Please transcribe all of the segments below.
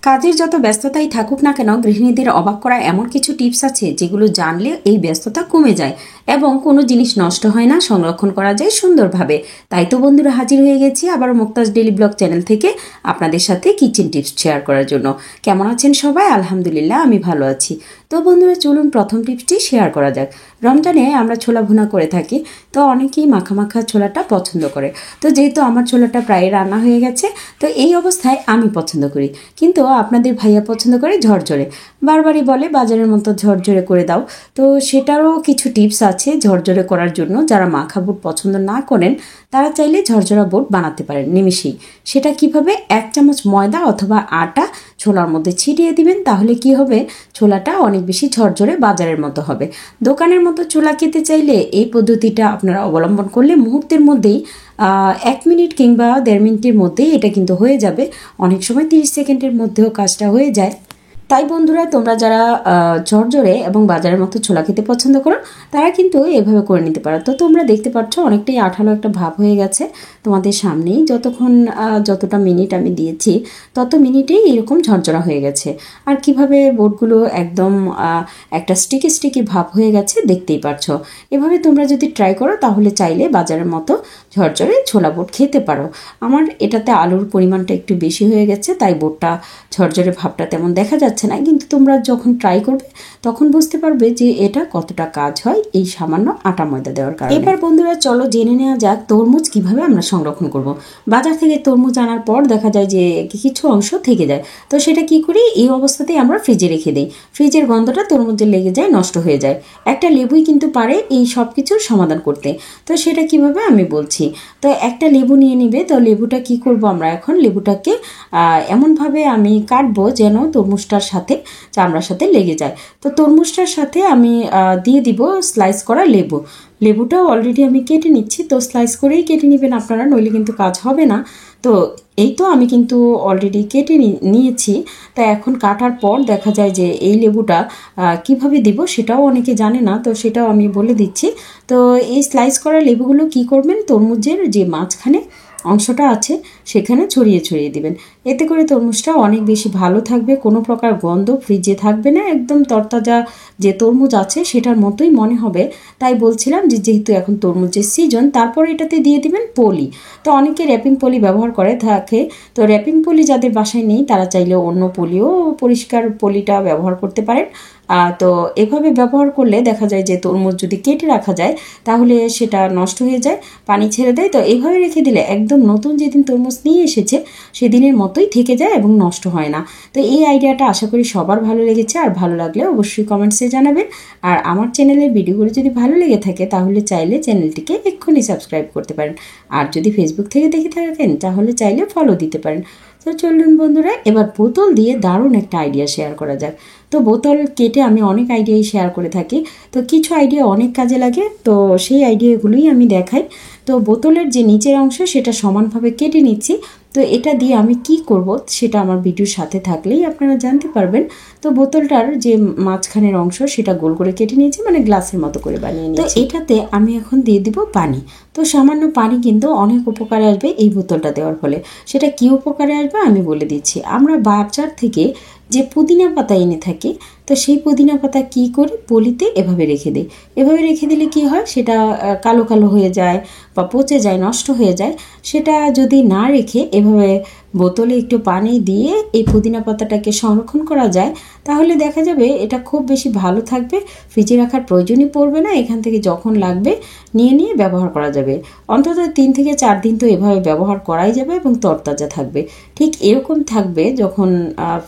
কাজের যত ব্যস্ততাই থাকুক না কেন গৃহিণীদের অবাক করা এমন কিছু টিপস আছে যেগুলো জানলে এই ব্যস্ততা কমে যায় এবং কোনো জিনিস নষ্ট হয় না, সংরক্ষণ করা যায় সুন্দরভাবে। তাই তো বন্ধুরা হাজির হয়ে গেছি আবার মুক্তাজ ডেইলি ব্লগ চ্যানেল থেকে আপনাদের সাথে কিচেন টিপস শেয়ার করার জন্য। কেমন আছেন সবাই? আলহামদুলিল্লাহ আমি ভালো আছি। তো বন্ধুরা চলুন প্রথম টিপসটি শেয়ার করা যাক। রমজানে আমরা ছোলা ভুনা করে থাকি, তো অনেকেই মাখা মাখা ছোলাটা পছন্দ করে। তো যেহেতু আমার ছোলাটা প্রায় রান্না হয়ে গেছে, তো এই অবস্থায় আমি পছন্দ করি, কিন্তু আপনাদের ভাইয়া পছন্দ করে ঝরঝরে। বারবারই বলে বাজারের মতো ঝরঝরে করে দাও। তো সেটারও কিছু টিপস আছে ঝরঝরে করার জন্য। যারা মাখা বুট পছন্দ না করেন তারা চাইলে ঝরঝরা বুট বানাতে পারেন নিমিষেই। সেটা কিভাবে? 1 চামচ ময়দা অথবা আটা ছোলার মধ্যে ছিটিয়ে দিবেন, তাহলে কি হবে, ছোলাটা অনেক বেশি ঝরঝরে বাজারের মতো হবে। দোকানের মতো ছোলা খেতে চাইলে এই পদ্ধতিটা আপনারা অবলম্বন করলে মুহূর্তের মধ্যেই 1 মিনিট কিংবা 1.5 মিনিটের মধ্যেই এটা কিন্তু হয়ে যাবে। অনেক সময় 30 সেকেন্ডের মধ্যেও কাজটা হয়ে যায়। তাই বন্ধুরা তোমরা যারা ঝরঝরে এবং বাজারের মতো ছোলা খেতে পছন্দ করো তারা কিন্তু এভাবে করে নিতে পারো। তো তোমরা দেখতে পাচ্ছ অনেকটাই আঠালো একটা ভাব হয়ে গেছে তোমাদের সামনেই। যতটা মিনিট আমি দিয়েছি তত মিনিটেই এরকম ঝরঝরা হয়ে গেছে। আর কিভাবে বোটগুলো একদম একটা স্টিকি ভাব হয়ে গেছে দেখতেই পাচ্ছ। এভাবে তোমরা যদি ট্রাই করো তাহলে চাইলে বাজারের মতো ঝরঝরে ছোলা বোট খেতে পারো। আমার এটাতে আলুর পরিমাণটা একটু বেশি হয়ে গেছে, তাই বোটটা ঝরঝরে ভাবটা তেমন দেখা যাচ্ছে না, কিন্তু তোমরা যখন ট্রাই করবে তখন বুঝতে পারবে যে এটা কতটা কাজ হয় এই সামান্য আটা ময়দা দেওয়ার কারণে। এবার বন্ধুরা চলো জেনে নেওয়া যাক তরমুজ কিভাবে আমরা সংরক্ষণ করব। বাজার থেকে তরমুজ আনার পর দেখা যায় যে কিছু অংশ থেকে যায়, তো সেটা কি করি, এই অবস্থাতেই আমরা ফ্রিজে রেখে দিই। ফ্রিজের গন্ধটা তরমুজে লেগে যায়, নষ্ট হয়ে যায়। একটা লেবুই কিন্তু পারে এই সব কিছুর সমাধান করতে। তো সেটা কিভাবে আমি বলছি। তো একটা লেবু নিয়ে নিবে। তো লেবুটা কি করব আমরা এখন, লেবুটাকে এমনভাবে আমি কাটবো যেন তরমুজটার সাথে চামড়ার সাথে লেগে যায়। তো তরমুজটার সাথে আমি দিয়ে দিব স্লাইস করা লেবুটাও অলরেডি আমি কেটে নিচ্ছি। তো স্লাইস করেই কেটে নেবেন আপনারা, নইলে কিন্তু কাজ হবে না। তো এই তো আমি কিন্তু অলরেডি কেটে নিয়েছি। তা এখন কাটার পর দেখা যায় যে এই লেবুটা কিভাবে দিব সেটাও অনেকে জানে না, তো সেটাও আমি বলে দিচ্ছি। তো এই স্লাইস করা লেবুগুলো কি করবেন, তরমুজের যে মাঝখানে অংশটা আছে সেখানে ছড়িয়ে দিবেন। এতে করে তরমুজটা অনেক বেশি ভালো থাকবে, কোনো প্রকার গন্ধ ফ্রিজে থাকবে না, একদম তরতাজা যে তরমুজ আছে সেটার মতোই মনে হবে। তাই বলছিলাম যে যেহেতু এখন তরমুজের সিজন, তারপরে এটাতে দিয়ে দিবেন পলি। তো অনেকে র্যাপিং পলি ব্যবহার করে থাকে। তো র্যাপিং পলি যাদের বাসায় নেই তারা চাইলে অন্য পলিও, পরিষ্কার পলিটা ব্যবহার করতে পারেন। তো এভাবে ব্যবহার করলে দেখা যায় যে তরমুজ যদি কেটে রাখা যায় তাহলে সেটা নষ্ট হয়ে যায়, পানি ছেড়ে দেয়। তো এইভাবে রেখে দিলে একদম নতুন যেদিন তরমুজ নিয়ে এসেছে সেদিনের মতোই থেকে যায় এবং নষ্ট হয় না। তো এই আইডিয়াটা আশা করি সবার ভালো লেগেছে, আর ভালো লাগলে অবশ্যই কমেন্টসে জানাবেন। আর আমার চ্যানেলের ভিডিওগুলো যদি ভালো লেগে থাকে তাহলে চাইলে চ্যানেলটিকে এক্ষুনি সাবস্ক্রাইব করতে পারেন। আর যদি ফেসবুক থেকে দেখে থাকেন তাহলে চাইলে ফলো দিতে পারেন। তো চলুন বন্ধুরা এবার বোতল দিয়ে দারুণ একটা আইডিয়া শেয়ার করা যাক। তো বোতল কেটে আমি অনেক আইডিয়াই শেয়ার করে থাকি, তো কিছু আইডিয়া অনেক কাজে লাগে, তো সেই আইডিয়াগুলোই আমি দেখাই। তো বোতলের যে নিচের অংশ সেটা সমানভাবে কেটে নিচ্ছি। তো এটা দিয়ে আমি কি করব সেটা আমার ভিডিওর সাথে থাকলেই আপনারা জানতে পারবেন। তো বোতলটার যে মাঝখানের অংশ সেটা গোল করে কেটে নিয়েছি, মানে গ্লাসের মতো করে বানিয়ে নিয়েছি। তো এটাতে আমি এখন দিয়ে দিব পানি। তো সামান্য পানি কিন্তু অনেক উপকারে আসবে এই বোতলটা দেওয়ার ফলে। সেটা কি উপকারে আসবে আমি বলে দিচ্ছি। আমরা বাজার থেকে যে পুদিনা পাতা এনে থাকি, তো সেই পুদিনা পাতা কি করি, পলিতে এভাবে রেখে দিই। এভাবে রেখে দিলে কি হয়, সেটা কালো কালো হয়ে যায় বা পচে যায়, নষ্ট হয়ে যায়। সেটা যদি না রেখে এভাবে বোতলে একটু পানি দিয়ে এই পুদিনা পাতাটাকে সংরক্ষণ করা যায় তাহলে দেখা যাবে এটা খুব বেশি ভালো থাকবে, ফ্রিজে রাখার প্রয়োজনই পড়বে না। এখান থেকে যখন লাগবে নিয়ে ব্যবহার করা যাবে। অন্তত 3 থেকে 4 দিন তো এভাবে ব্যবহার করাই যাবে এবং তরতাজা থাকবে। ঠিক এরকম থাকবে যখন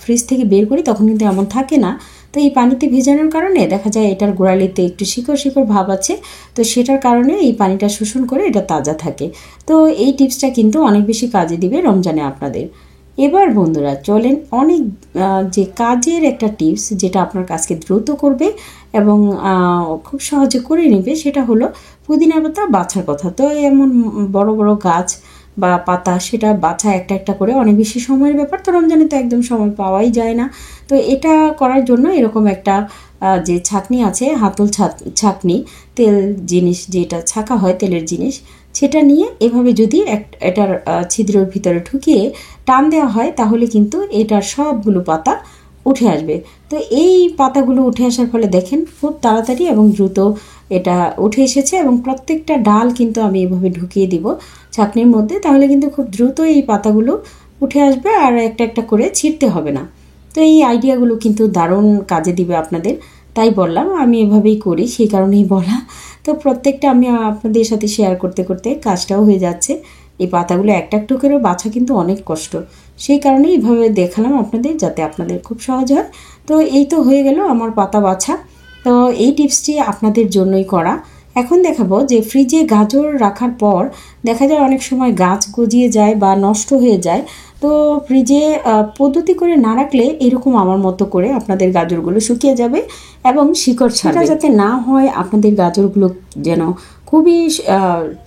ফ্রিজ থেকে বের করি তখন কিন্তু এমন থাকে না। তো এই পানিতে ভেজানোর কারণে দেখা যায় এটার গোড়ালিতে একটু শিকড় ভাব আছে, তো সেটার কারণে এই পানিটা শোষণ করে এটা তাজা থাকে। তো এই টিপসটা কিন্তু অনেক বেশি কাজে দিবে রমজানে আপনাদের। এবার বন্ধুরা চলেন অনেক যে কাজের একটা টিপস যেটা আপনার কাজকে দ্রুত করবে এবং খুব সহজে করে নেবে, সেটা হলো পুদিনা পাতা বাছার কথা। তো এমন বড় বড় গাছ বা পাতা সেটা বাছা একটা করে অনেক বেশি সময়ের ব্যাপার। তো রমজানে তো একদম সময় পাওয়াই যায় না। তো এটা করার জন্য এরকম একটা যে ছাঁকনি আছে, হাতল ছাঁকনি, তেল জিনিস যেটা ছাঁকা হয়, তেলের জিনিস সেটা নিয়ে এভাবে যদি এটার ছিদ্রের ভিতরে ঢুকিয়ে টান দেওয়া হয় তাহলে কিন্তু এটার সবগুলো পাতা উঠে আসবে। তো এই পাতাগুলো উঠে আসার ফলে দেখেন খুব তাড়াতাড়ি এবং দ্রুত এটা উঠে এসেছে এবং প্রত্যেকটা ডাল কিন্তু আমি এভাবে ঢুকিয়ে দিব ছাঁকনির মধ্যে, তাহলে কিন্তু খুব দ্রুত এই পাতাগুলো উঠে আসবে আর একটা একটা করে ছিঁড়তে হবে না। তো এই আইডিয়াগুলো কিন্তু দারুণ কাজে দিবে আপনাদের, তাই বললাম আমি এভাবেই করি, সেই কারণেই বলা। তো প্রত্যেকটা আমি আপনাদের সাথে শেয়ার করতে করতে কাজটাও হয়ে যাচ্ছে। এই পাতাগুলো একটা একটু করে বাছা কিন্তু অনেক কষ্ট, সেই কারণেই এইভাবে দেখালাম আপনাদের, যাতে আপনাদের খুব সহজ হয়। তো এই তো হয়ে গেল আমার পাতা বাছা। তো এই টিপসটি আপনাদের জন্যই করা। এখন দেখাবো যে ফ্রিজে গাজর রাখার পর দেখা যায় অনেক সময় গাছ গজিয়ে যায় বা নষ্ট হয়ে যায়। তো ফ্রিজে পদ্ধতি করে না রাখলে এরকম আমার মতো করে আপনাদের গাজরগুলো শুকিয়ে যাবে এবং শিকড় ছাড়বে। যাতে না হয় আপনাদের গাজরগুলো যেন খুবই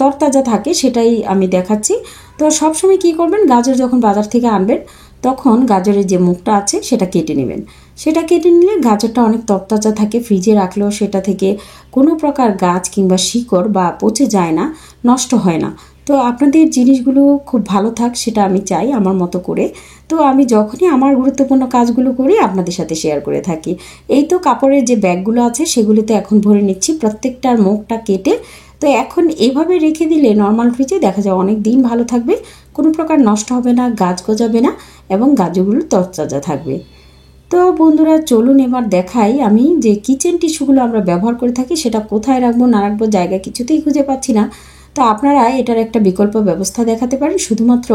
তরতাজা থাকে, সেটাই আমি দেখাচ্ছি। তো সবসময় কী করবেন, গাজর যখন বাজার থেকে আনবেন তখন গাজরের যে মুখটা আছে সেটা কেটে নেবেন। সেটা কেটে নিলে গাজরটা অনেক তরতাজা থাকে, ফ্রিজে রাখলেও সেটা থেকে কোনো প্রকার গাছ কিংবা শিকড় বা পচে যায় না, নষ্ট হয় না। তো আপনাদের জিনিসগুলো খুব ভালো থাক সেটা আমি চাই আমার মতো করে। তো আমি যখনই আমার গুরুত্বপূর্ণ কাজগুলো করি আপনাদের সাথে শেয়ার করে থাকি। এই তো কাপড়ের যে ব্যাগগুলো আছে সেগুলিতে এখন ভরে নিচ্ছি প্রত্যেকটার মুখটা কেটে। তো এখন এভাবে রেখে দিলে নর্মাল ফ্রিজে দেখা যায় অনেক দিন ভালো থাকবে, কোনো প্রকার নষ্ট হবে না, গাছ গজাবে না এবং গাজরগুলো তরতাজা থাকবে। তো বন্ধুরা চলুন এবার দেখাই আমি যে কিচেন টিস্যুগুলো আমরা ব্যবহার করে থাকি সেটা কোথায় রাখবো না রাখবো জায়গা কিছুতেই খুঁজে পাচ্ছি না। তো আপনারা এটার একটা বিকল্প ব্যবস্থা দেখাতে পারেন, শুধুমাত্র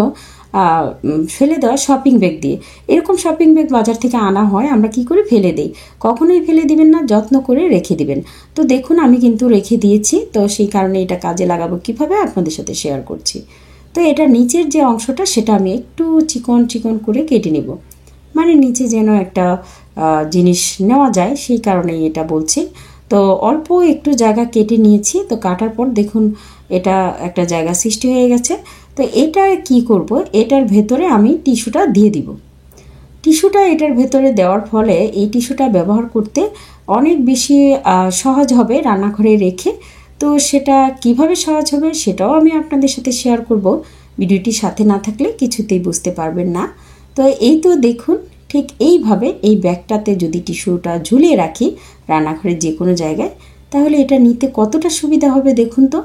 ফেলে দেওয়া শপিং ব্যাগ দিয়ে। এরকম শপিং ব্যাগ বাজার থেকে আনা হয়, আমরা কি করে ফেলে দিই। কখনোই ফেলে দিবেন না, যত্ন করে রেখে দিবেন। তো দেখুন আমি কিন্তু রেখে দিয়েছি, তো সেই কারণে এটা কাজে লাগাবো কিভাবে আপনাদের সাথে শেয়ার করছি। তো এটা নিচের যে অংশটা সেটা আমি একটু চিকন চিকন করে কেটে নেব, মানে নিচে যেন একটা জিনিস নেওয়া যায়, সেই কারণেই এটা বলছি। তো অল্প একটু জায়গা কেটে নিয়েছি, তো কাটার পর দেখুন এটা একটা জায়গা সৃষ্টি হয়ে গেছে। তো এটা কি করব, এটার ভেতরে আমি টিস্যুটা দিয়ে দিব। টিস্যুটা এটার ভেতরে দেওয়ার ফলে এই টিস্যুটা ব্যবহার করতে অনেক বেশি সহজ হবে রান্নাঘরে রেখে। তো সেটা কিভাবে সহজ হবে সেটাও আমি আপনাদের সাথে শেয়ার করব, ভিডিওটি সাথে না থাকলে কিছুতেই বুঝতে পারবেন না। তো এই তো দেখুন ঠিক এইভাবে এই ব্যাগটাতে যদি টিস্যুটা ঝুলিয়ে রাখি রান্নাঘরের যে কোনো জায়গায়, তাহলে এটা নিতে কতটা সুবিধা হবে দেখুন। তো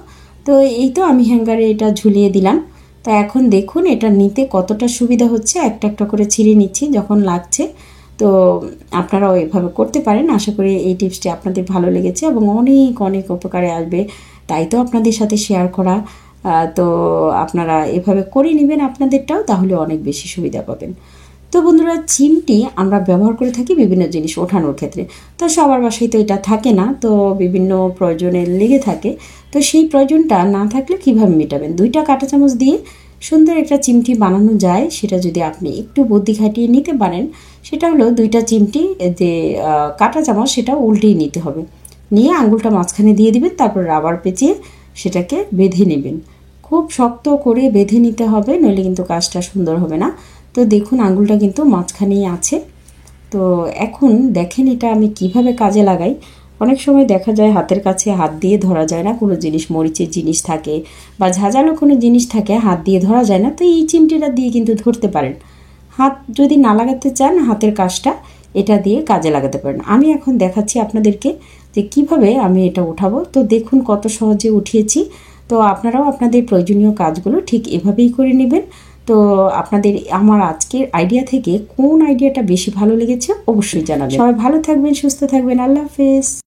তো এই তো আমি হ্যাঙ্গারে এটা ঝুলিয়ে দিলাম। তা এখন দেখুন এটা নিতে কতটা সুবিধা হচ্ছে, একটা একটা করে ছিঁড়ে নিচ্ছি যখন লাগছে। তো আপনারাও এভাবে করতে পারেন। আশা করি এই টিপসটি আপনাদের ভালো লেগেছে এবং অনেক অনেক উপকারে আসবে, তাই তো আপনাদের সাথে শেয়ার করা। তো আপনারা এভাবে করে নেবেন আপনাদেরটাও, তাহলে অনেক বেশি সুবিধা পাবেন। তো বন্ধুরা চিমটি আমরা ব্যবহার করে থাকি বিভিন্ন জিনিস ওঠানোর ক্ষেত্রে। তো সবার বাসায় তো এটা থাকে না, তো বিভিন্ন প্রয়োজনে লেগে থাকে। তো সেই প্রয়োজনটা না থাকলে কিভাবে মেটাবেন, 2টা কাঁটা চামচ দিয়ে সুন্দর একটা চিমটি বানানো যায়। সেটা যদি আপনি একটু বুদ্ধি খাটিয়ে নিতে পারেন, সেটা হলো 2টা চিমটি যে কাঁটা চামচ সেটা উল্টিয়ে নিতে হবে, নিয়ে আঙুলটা মাঝখানে দিয়ে দিবেন, তারপর রাবার পেঁচিয়ে সেটাকে বেঁধে নেবেন। খুব শক্ত করে বেঁধে নিতে হবে, নইলে কিন্তু কাজটা সুন্দর হবে না। তো দেখুন আঙুলটা কিন্তু মাঝখানেই আছে। তো এখন দেখেন এটা আমি কিভাবে কাজে লাগাই। অনেক সময় দেখা যায় হাতের কাছে হাত দিয়ে ধরা যায় না কোনো জিনিস, মরিচের জিনিস থাকে বা ঝাঁঝালো কোনো জিনিস থাকে, হাত দিয়ে ধরা যায় না। তো এই চিমটিটা দিয়ে কিন্তু ধরতে পারেন। হাত যদি না লাগাতে চান হাতের কাজটা এটা দিয়ে কাজে লাগাতে পারেন। আমি এখন দেখাচ্ছি আপনাদেরকে যে কিভাবে আমি এটা উঠাবো। তো দেখুন কত সহজে উঠিয়েছি। তো আপনারাও আপনাদের প্রয়োজনীয় কাজগুলো ঠিক এভাবেই করে নেবেন। তো আপনাদের আমার আজকের আইডিয়া থেকে কোন আইডিয়াটা বেশি ভালো লেগেছে অবশ্যই জানাবেন। সবাই ভালো থাকবেন, সুস্থ থাকবেন। আল্লাহ হাফেজ।